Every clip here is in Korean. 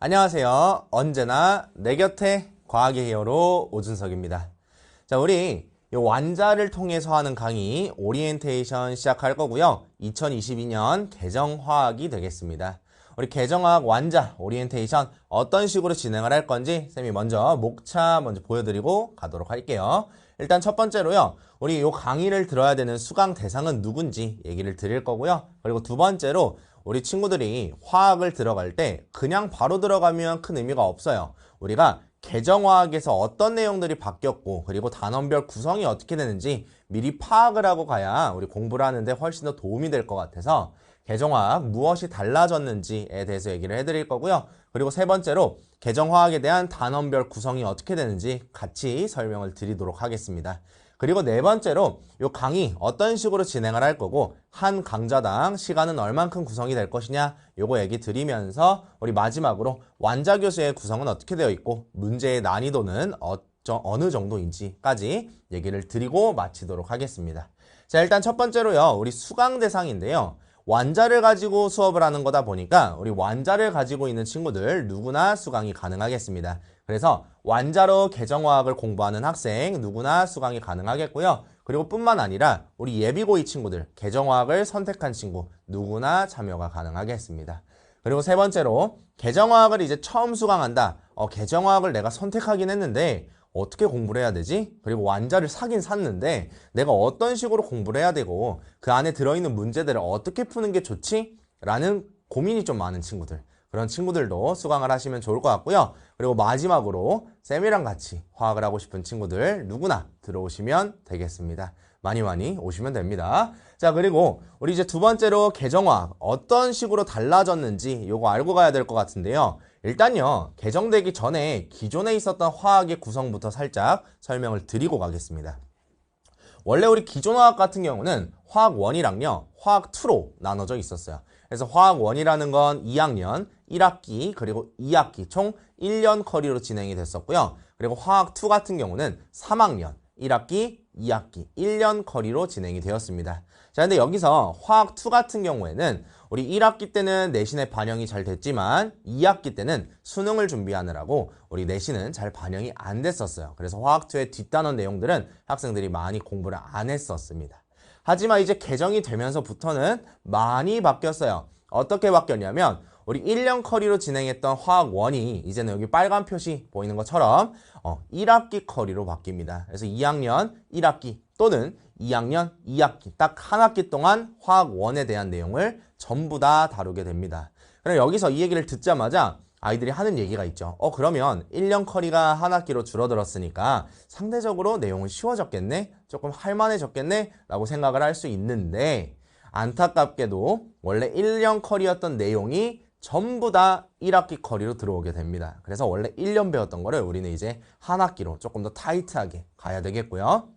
안녕하세요. 언제나 내 곁에 과학의 히어로 오준석입니다. 자, 우리 이 완자를 통해서 하는 강의 오리엔테이션 시작할 거고요. 2022년 개정화학이 되겠습니다. 우리 개정화학 완자 오리엔테이션 어떤 식으로 진행을 할 건지 쌤이 먼저 목차 보여드리고 가도록 할게요. 일단 첫 번째로요. 우리 이 강의를 들어야 되는 수강 대상은 누군지 얘기를 드릴 거고요. 그리고 두 번째로 우리 친구들이 화학을 들어갈 때 그냥 바로 들어가면 큰 의미가 없어요. 우리가 개정화학에서 어떤 내용들이 바뀌었고 그리고 단원별 구성이 어떻게 되는지 미리 파악을 하고 가야 우리 공부를 하는데 훨씬 더 도움이 될 것 같아서 개정화학 무엇이 달라졌는지에 대해서 얘기를 해드릴 거고요. 그리고 세 번째로 개정화학에 대한 단원별 구성이 어떻게 되는지 같이 설명을 드리도록 하겠습니다. 그리고 네 번째로 이 강의 어떤 식으로 진행을 할 거고 한 강좌당 시간은 얼만큼 구성이 될 것이냐 요거 얘기 드리면서 우리 마지막으로 완자교수의 구성은 어떻게 되어 있고 문제의 난이도는 어느 정도인지까지 얘기를 드리고 마치도록 하겠습니다. 자, 일단 첫 번째로요. 우리 수강 대상인데요. 완자를 가지고 수업을 하는 거다 보니까 우리 완자를 가지고 있는 친구들 누구나 수강이 가능하겠습니다. 그래서 완자로 개정화학을 공부하는 학생 누구나 수강이 가능하겠고요. 그리고 뿐만 아니라 우리 예비고이 친구들 개정화학을 선택한 친구 누구나 참여가 가능하겠습니다. 그리고 세 번째로 개정화학을 이제 처음 수강한다. 개정화학을 내가 선택하긴 했는데 어떻게 공부를 해야 되지? 그리고 완자를 사긴 샀는데 내가 어떤 식으로 공부를 해야 되고 그 안에 들어있는 문제들을 어떻게 푸는 게 좋지? 라는 고민이 좀 많은 친구들, 그런 친구들도 수강을 하시면 좋을 것 같고요. 그리고 마지막으로 쌤이랑 같이 화학을 하고 싶은 친구들 누구나 들어오시면 되겠습니다. 많이 오시면 됩니다. 자, 그리고 우리 이제 두 번째로 개정화학 어떤 식으로 달라졌는지 요거 알고 가야 될 것 같은데요. 일단요, 개정되기 전에 기존에 있었던 화학의 구성부터 살짝 설명을 드리고 가겠습니다. 원래 우리 기존 화학 같은 경우는 화학 1이랑요, 화학 2로 나눠져 있었어요. 그래서 화학 1이라는 건 2학년, 1학기, 그리고 2학기 총 1년 커리로 진행이 됐었고요. 그리고 화학 2 같은 경우는 3학년, 1학기, 2학기, 1년 커리로 진행이 되었습니다. 자, 근데 여기서 화학 2 같은 경우에는 우리 1학기 때는 내신에 반영이 잘 됐지만 2학기 때는 수능을 준비하느라고 우리 내신은 잘 반영이 안 됐었어요. 그래서 화학 2의 뒷단원 내용들은 학생들이 많이 공부를 안 했었습니다. 하지만 이제 개정이 되면서부터는 많이 바뀌었어요. 어떻게 바뀌었냐면 우리 1년 커리로 진행했던 화학 1이 이제는 여기 빨간 표시 보이는 것처럼 1학기 커리로 바뀝니다. 그래서 2학년 1학기 또는 2학년 2학기 딱 한 학기 동안 화학 1에 대한 내용을 전부 다 다루게 됩니다. 그럼 여기서 이 얘기를 듣자마자 아이들이 하는 얘기가 있죠. 그러면 1년 커리가 한 학기로 줄어들었으니까 상대적으로 내용은 쉬워졌겠네? 조금 할만해졌겠네? 라고 생각을 할 수 있는데 안타깝게도 원래 1년 커리였던 내용이 전부 다 1학기 커리로 들어오게 됩니다. 그래서 원래 1년 배웠던 거를 우리는 이제 한 학기로 조금 더 타이트하게 가야 되겠고요.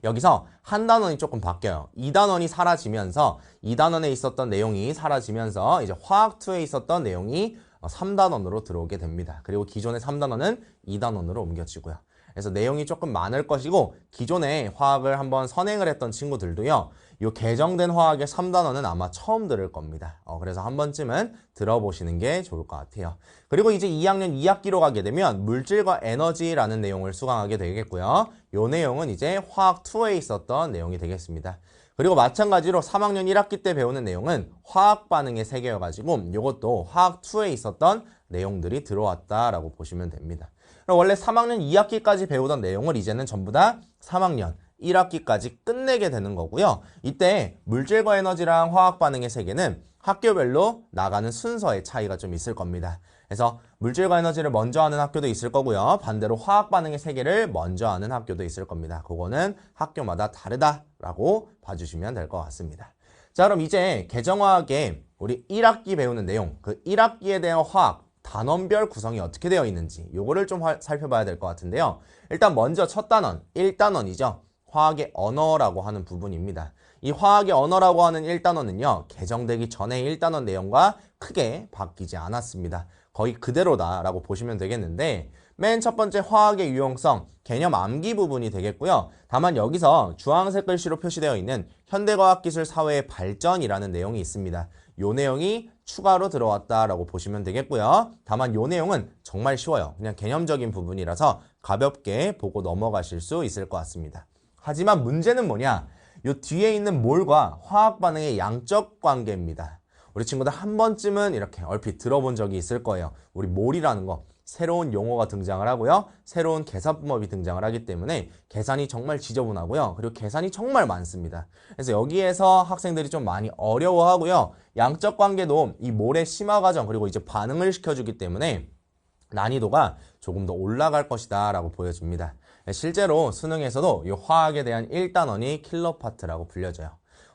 여기서 한 단원이 조금 바뀌어요. 2단원이 사라지면서 2단원에 있었던 내용이 사라지면서 이제 화학2에 있었던 내용이 3단원으로 들어오게 됩니다. 그리고 기존의 3단원은 2단원으로 옮겨지고요. 그래서 내용이 조금 많을 것이고 기존에 화학을 한번 선행을 했던 친구들도요. 이 개정된 화학의 3단원은 아마 처음 들을 겁니다. 그래서 한 번쯤은 들어보시는 게 좋을 것 같아요. 그리고 이제 2학년 2학기로 가게 되면 물질과 에너지라는 내용을 수강하게 되겠고요. 이 내용은 이제 화학 2에 있었던 내용이 되겠습니다. 그리고 마찬가지로 3학년 1학기 때 배우는 내용은 화학 반응의 세계여가지고 이것도 화학 2에 있었던 내용들이 들어왔다라고 보시면 됩니다. 원래 3학년 2학기까지 배우던 내용을 이제는 전부 다 3학년 1학기까지 끝내게 되는 거고요. 이때 물질과 에너지랑 화학 반응의 세계는 학교별로 나가는 순서의 차이가 좀 있을 겁니다. 그래서 물질과 에너지를 먼저 하는 학교도 있을 거고요. 반대로 화학 반응의 세계를 먼저 하는 학교도 있을 겁니다. 그거는 학교마다 다르다라고 봐주시면 될 것 같습니다. 자, 그럼 이제 개정화학에 우리 1학기 배우는 내용, 그 1학기에 대한 화학 단원별 구성이 어떻게 되어 있는지 요거를 좀 살펴봐야 될 것 같은데요. 일단 먼저 첫 단원, 1단원이죠. 화학의 언어라고 하는 부분입니다. 이 화학의 언어라고 하는 1단원은요. 개정되기 전에 1단원 내용과 크게 바뀌지 않았습니다. 거의 그대로다라고 보시면 되겠는데 맨 첫 번째 화학의 유용성, 개념 암기 부분이 되겠고요. 다만 여기서 주황색 글씨로 표시되어 있는 현대과학기술 사회의 발전이라는 내용이 있습니다. 이 내용이 추가로 들어왔다라고 보시면 되겠고요. 다만 요 내용은 정말 쉬워요. 그냥 개념적인 부분이라서 가볍게 보고 넘어가실 수 있을 것 같습니다. 하지만 문제는 뭐냐? 요 뒤에 있는 몰과 화학 반응의 양적 관계입니다. 우리 친구들 한 번쯤은 이렇게 얼핏 들어본 적이 있을 거예요. 우리 몰이라는 거 새로운 용어가 등장을 하고요. 새로운 계산법이 등장을 하기 때문에 계산이 정말 지저분하고요. 그리고 계산이 정말 많습니다. 그래서 여기에서 학생들이 좀 많이 어려워하고요. 양적 관계도 이 몰의 심화 과정 그리고 이제 반응을 시켜주기 때문에 난이도가 조금 더 올라갈 것이다 라고 보여집니다. 실제로 수능에서도 이 화학에 대한 1단원이 킬러 파트라고 불려져요.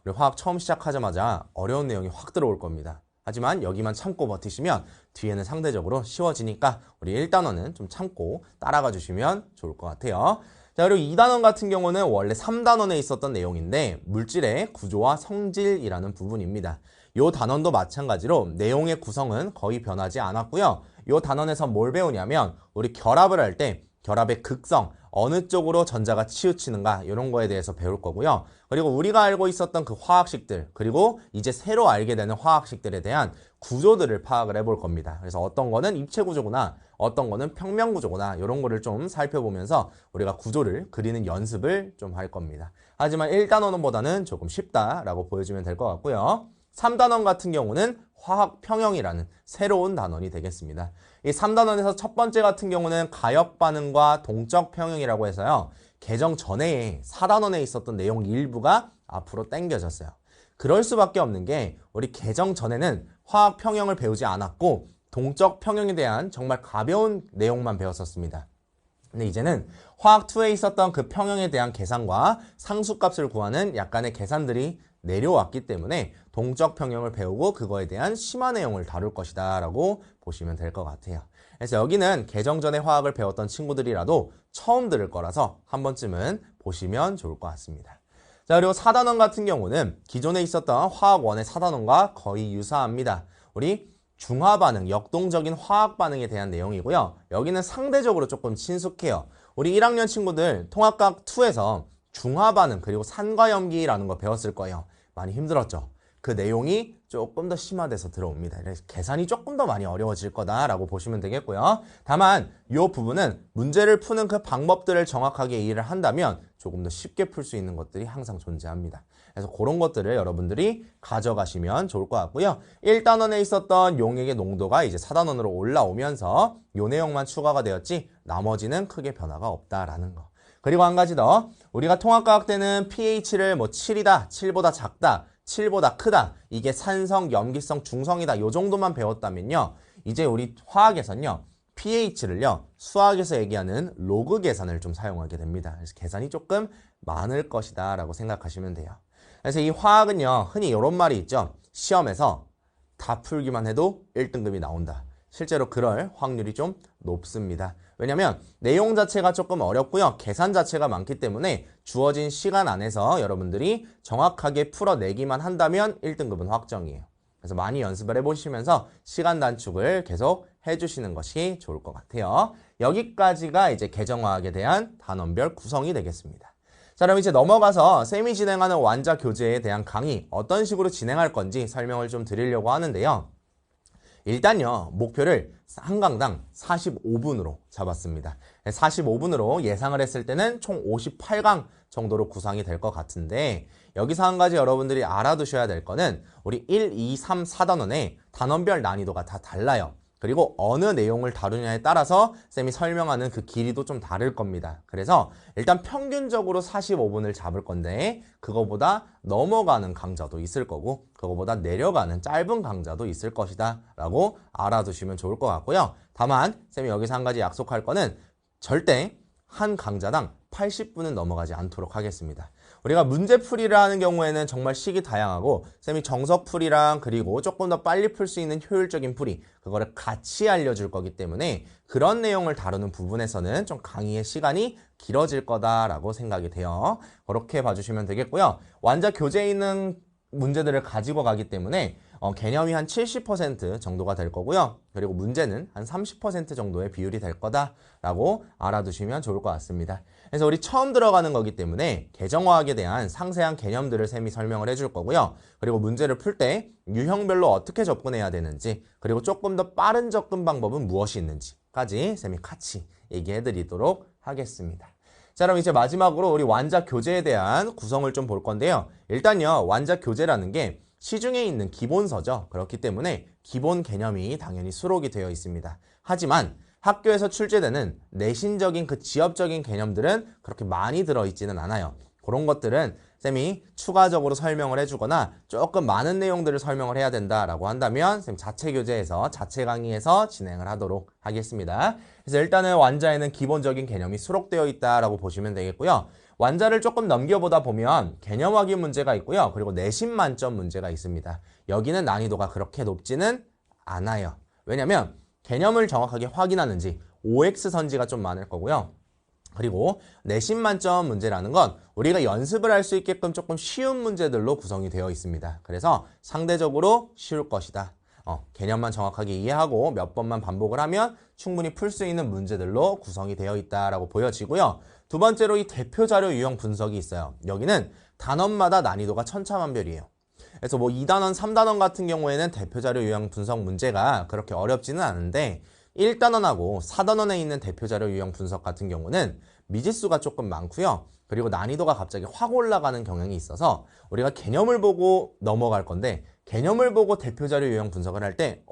우리 화학 처음 시작하자마자 어려운 내용이 확 들어올 겁니다. 하지만 여기만 참고 버티시면 뒤에는 상대적으로 쉬워지니까 우리 1단원은 좀 참고 따라가 주시면 좋을 것 같아요. 자, 그리고 2단원 같은 경우는 원래 3단원에 있었던 내용인데 물질의 구조와 성질이라는 부분입니다. 이 단원도 마찬가지로 내용의 구성은 거의 변하지 않았고요. 이 단원에서 뭘 배우냐면 우리 결합을 할 때 결합의 극성, 어느 쪽으로 전자가 치우치는가 이런 거에 대해서 배울 거고요. 그리고 우리가 알고 있었던 그 화학식들 그리고 이제 새로 알게 되는 화학식들에 대한 구조들을 파악을 해볼 겁니다. 그래서 어떤 거는 입체 구조구나 어떤 거는 평면 구조구나 이런 거를 좀 살펴보면서 우리가 구조를 그리는 연습을 좀 할 겁니다. 하지만 1단원보다는 조금 쉽다라고 보여주면 될 것 같고요. 3단원 같은 경우는 화학 평형이라는 새로운 단원이 되겠습니다. 이 3단원에서 첫 번째 같은 경우는 가역 반응과 동적 평형이라고 해서요. 개정 전에 4단원에 있었던 내용 일부가 앞으로 당겨졌어요. 그럴 수밖에 없는 게 우리 개정 전에는 화학 평형을 배우지 않았고 동적 평형에 대한 정말 가벼운 내용만 배웠었습니다. 근데 이제는 화학 2에 있었던 그 평형에 대한 계산과 상수값을 구하는 약간의 계산들이 내려왔기 때문에 동적 평형을 배우고 그거에 대한 심화 내용을 다룰 것이다 라고 보시면 될 것 같아요. 그래서 여기는 개정 전에 화학을 배웠던 친구들이라도 처음 들을 거라서 한 번쯤은 보시면 좋을 것 같습니다. 자, 그리고 4단원 같은 경우는 기존에 있었던 화학 1의 4단원과 거의 유사합니다. 우리 중화 반응, 역동적인 화학 반응에 대한 내용이고요. 여기는 상대적으로 조금 친숙해요. 우리 1학년 친구들 통합과학 2에서 중화 반응 그리고 산과염기라는 거 배웠을 거예요. 많이 힘들었죠. 그 내용이 조금 더 심화돼서 들어옵니다. 그래서 계산이 조금 더 많이 어려워질 거다라고 보시면 되겠고요. 다만 이 부분은 문제를 푸는 그 방법들을 정확하게 이해를 한다면 조금 더 쉽게 풀 수 있는 것들이 항상 존재합니다. 그래서 그런 것들을 여러분들이 가져가시면 좋을 것 같고요. 1단원에 있었던 용액의 농도가 이제 4단원으로 올라오면서 이 내용만 추가가 되었지 나머지는 크게 변화가 없다라는 거. 그리고 한 가지 더, 우리가 통합과학 때는 pH를 뭐 7이다, 7보다 작다, 7보다 크다, 이게 산성, 염기성, 중성이다 요 정도만 배웠다면요. 이제 우리 화학에서는요. pH를요. 수학에서 얘기하는 로그 계산을 좀 사용하게 됩니다. 그래서 계산이 조금 많을 것이다 라고 생각하시면 돼요. 그래서 이 화학은요. 흔히 이런 말이 있죠. 시험에서 다 풀기만 해도 1등급이 나온다. 실제로 그럴 확률이 좀 높습니다. 왜냐면 내용 자체가 조금 어렵고요. 계산 자체가 많기 때문에 주어진 시간 안에서 여러분들이 정확하게 풀어내기만 한다면 1등급은 확정이에요. 그래서 많이 연습을 해보시면서 시간 단축을 계속 해주시는 것이 좋을 것 같아요. 여기까지가 이제 개정화학에 대한 단원별 구성이 되겠습니다. 자, 그럼 이제 넘어가서 쌤이 진행하는 완자 교재에 대한 강의 어떤 식으로 진행할 건지 설명을 좀 드리려고 하는데요. 일단요, 목표를 한 강당 45분으로 잡았습니다. 45분으로 예상을 했을 때는 총 58강 정도로 구성이 될 것 같은데 여기서 한 가지 여러분들이 알아두셔야 될 거는 우리 1, 2, 3, 4단원의 단원별 난이도가 다 달라요. 그리고 어느 내용을 다루냐에 따라서 쌤이 설명하는 그 길이도 좀 다를 겁니다. 그래서 일단 평균적으로 45분을 잡을 건데 그거보다 넘어가는 강좌도 있을 거고 그거보다 내려가는 짧은 강좌도 있을 것이다 라고 알아두시면 좋을 것 같고요. 다만 쌤이 여기서 한 가지 약속할 거는 절대 한 강좌당 80분은 넘어가지 않도록 하겠습니다. 우리가 문제풀이를 하는 경우에는 정말 식이 다양하고 쌤이 정석풀이랑 그리고 조금 더 빨리 풀 수 있는 효율적인 풀이 그거를 같이 알려줄 거기 때문에 그런 내용을 다루는 부분에서는 좀 강의의 시간이 길어질 거다라고 생각이 돼요. 그렇게 봐주시면 되겠고요. 완자 교재에 있는 문제들을 가지고 가기 때문에 개념이 한 70% 정도가 될 거고요. 그리고 문제는 한 30% 정도의 비율이 될 거다라고 알아두시면 좋을 것 같습니다. 그래서 우리 처음 들어가는 거기 때문에 계정화학에 대한 상세한 개념들을 쌤이 설명을 해줄 거고요. 그리고 문제를 풀 때 유형별로 어떻게 접근해야 되는지, 그리고 조금 더 빠른 접근 방법은 무엇이 있는지까지 쌤이 같이 얘기해 드리도록 하겠습니다. 자, 그럼 이제 마지막으로 우리 완자 교재에 대한 구성을 좀 볼 건데요. 일단요, 완자 교재라는 게 시중에 있는 기본서죠. 그렇기 때문에 기본 개념이 당연히 수록이 되어 있습니다. 하지만 학교에서 출제되는 내신적인 그 지엽적인 개념들은 그렇게 많이 들어있지는 않아요. 그런 것들은 쌤이 추가적으로 설명을 해주거나 조금 많은 내용들을 설명을 해야 된다라고 한다면 쌤 자체 교재에서 자체 강의에서 진행을 하도록 하겠습니다. 그래서 일단은 완자에는 기본적인 개념이 수록되어 있다라고 보시면 되겠고요. 완자를 조금 넘겨보다 보면 개념 확인 문제가 있고요. 그리고 내신 만점 문제가 있습니다. 여기는 난이도가 그렇게 높지는 않아요. 왜냐면 개념을 정확하게 확인하는지 OX선지가 좀 많을 거고요. 그리고 내신 만점 문제라는 건 우리가 연습을 할 수 있게끔 조금 쉬운 문제들로 구성이 되어 있습니다. 그래서 상대적으로 쉬울 것이다. 개념만 정확하게 이해하고 몇 번만 반복을 하면 충분히 풀 수 있는 문제들로 구성이 되어 있다라고 보여지고요. 두 번째로 이 대표 자료 유형 분석이 있어요. 여기는 단원마다 난이도가 천차만별이에요. 그래서 뭐 2단원, 3단원 같은 경우에는 대표 자료 유형 분석 문제가 그렇게 어렵지는 않은데 1단원하고 4단원에 있는 대표 자료 유형 분석 같은 경우는 미지수가 조금 많고요. 그리고 난이도가 갑자기 확 올라가는 경향이 있어서 우리가 개념을 보고 넘어갈 건데 개념을 보고 대표 자료 유형 분석을 할 때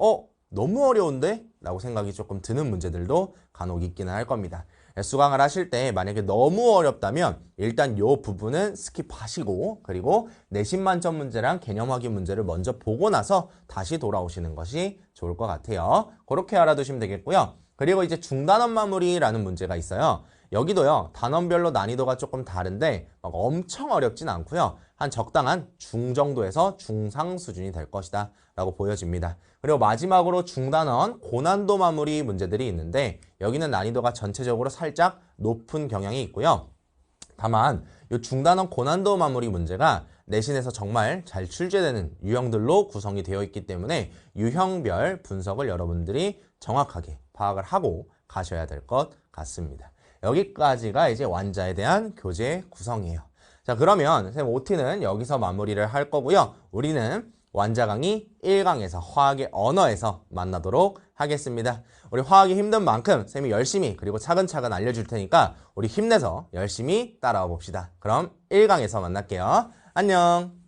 너무 어려운데? 라고 생각이 조금 드는 문제들도 간혹 있기는 할 겁니다. 수강을 하실 때 만약에 너무 어렵다면 일단 이 부분은 스킵하시고 그리고 내신 만점 문제랑 개념 확인 문제를 먼저 보고 나서 다시 돌아오시는 것이 좋을 것 같아요. 그렇게 알아두시면 되겠고요. 그리고 이제 중단원 마무리라는 문제가 있어요. 여기도요, 단원별로 난이도가 조금 다른데 막 엄청 어렵진 않고요. 한 적당한 중 정도에서 중상 수준이 될 것이다 라고 보여집니다. 그리고 마지막으로 중단원 고난도 마무리 문제들이 있는데 여기는 난이도가 전체적으로 살짝 높은 경향이 있고요. 다만 이 중단원 고난도 마무리 문제가 내신에서 정말 잘 출제되는 유형들로 구성이 되어 있기 때문에 유형별 분석을 여러분들이 정확하게 파악을 하고 가셔야 될 것 같습니다. 여기까지가 이제 완자에 대한 교재 구성이에요. 자, 그러면 선생님 OT는 여기서 마무리를 할 거고요. 우리는 완자 강의 1강에서 화학의 언어에서 만나도록 하겠습니다. 우리 화학이 힘든 만큼 선생님이 열심히 그리고 차근차근 알려줄 테니까 우리 힘내서 열심히 따라와 봅시다. 그럼 1강에서 만날게요. 안녕.